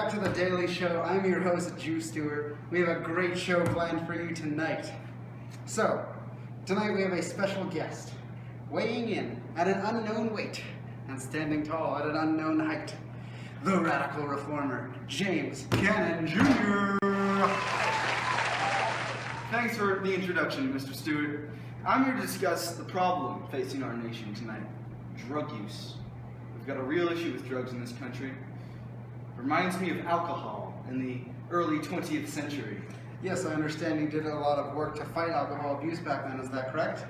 back to the Daily Show. I'm your host, Drew Stewart. We have a great show planned for you tonight. So, tonight we have a special guest, weighing in at an unknown weight and standing tall at an unknown height, the radical reformer, James Cannon Jr. Thanks for the introduction, Mr. Stewart. I'm here to discuss the problem facing our nation tonight, drug use. We've got a real issue with drugs in this country. Reminds me of alcohol in the early 20th century. Yes, I understand you did a lot of work to fight alcohol abuse back then, is that correct?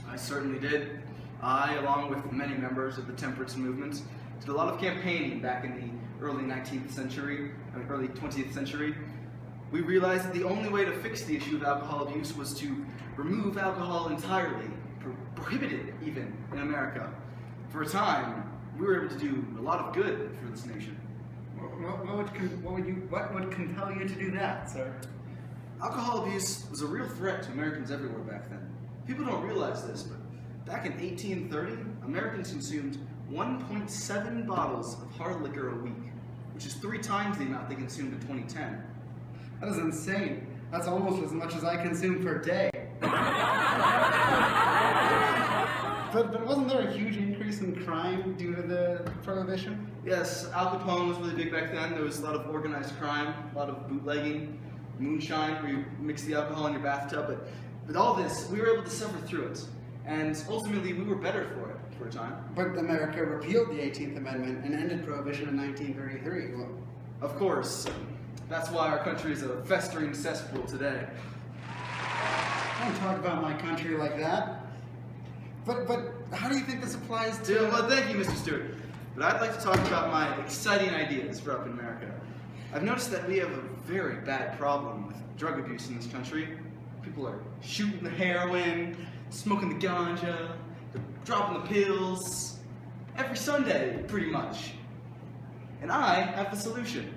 I certainly did. I, along with many members of the temperance movement, did a lot of campaigning back in the early 20th century. We realized that the only way to fix the issue of alcohol abuse was to remove alcohol entirely, prohibit it even in America. For a time, we were able to do a lot of good for this nation. What would compel you to do that, sir? Alcohol abuse was a real threat to Americans everywhere back then. People don't realize this, but back in 1830, Americans consumed 1.7 bottles of hard liquor a week, which is 3 times the amount they consumed in 2010. That is insane. That's almost as much as I consume per day. But wasn't there a huge increase in crime due to the Prohibition? Yes, Al Capone was really big back then. There was a lot of organized crime, a lot of bootlegging, moonshine, where you mix the alcohol in your bathtub. But all this, we were able to suffer through it. And ultimately, we were better for it for a time. But America repealed the 18th Amendment and ended Prohibition in 1933. Well, of course. That's why our country is a festering cesspool today. Don't talk about my country like that. But how do you think this applies to... Well, thank you, Mr. Stewart. But I'd like to talk about my exciting ideas for up in America. I've noticed that we have a very bad problem with drug abuse in this country. People are shooting the heroin, smoking the ganja, they're dropping the pills, every Sunday, pretty much. And I have the solution.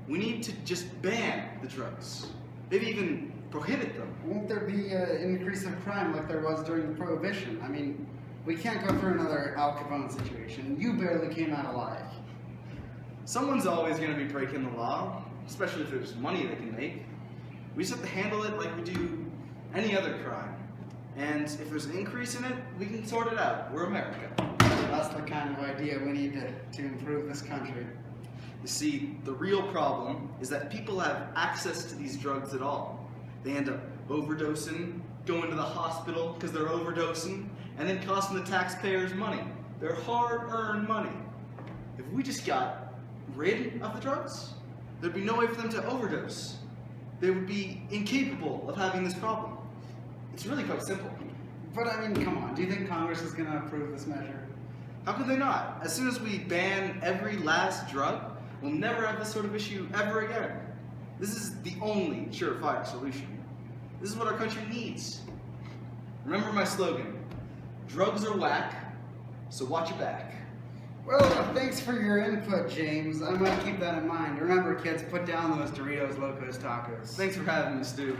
We need to just ban the drugs. Maybe even prohibit them. Won't there be an increase in crime like there was during Prohibition? I mean, we can't go through another Al Capone situation. You barely came out alive. Someone's always going to be breaking the law, especially if there's money they can make. We just have to handle it like we do any other crime. And if there's an increase in it, we can sort it out. We're America. That's the kind of idea we need to improve this country. You see, the real problem is that people have access to these drugs at all. They end up overdosing, going to the hospital because they're overdosing, and then costing the taxpayers money. Their hard-earned money. If we just got rid of the drugs, there'd be no way for them to overdose. They would be incapable of having this problem. It's really quite simple. But I mean, come on, do you think Congress is going to approve this measure? How could they not? As soon as we ban every last drug, we'll never have this sort of issue ever again. This is the only surefire solution. This is what our country needs. Remember my slogan, drugs are whack, so watch your back. Well, thanks for your input, James. I might keep that in mind. Remember, kids, put down those Doritos Locos Tacos. Thanks for having me, Stu.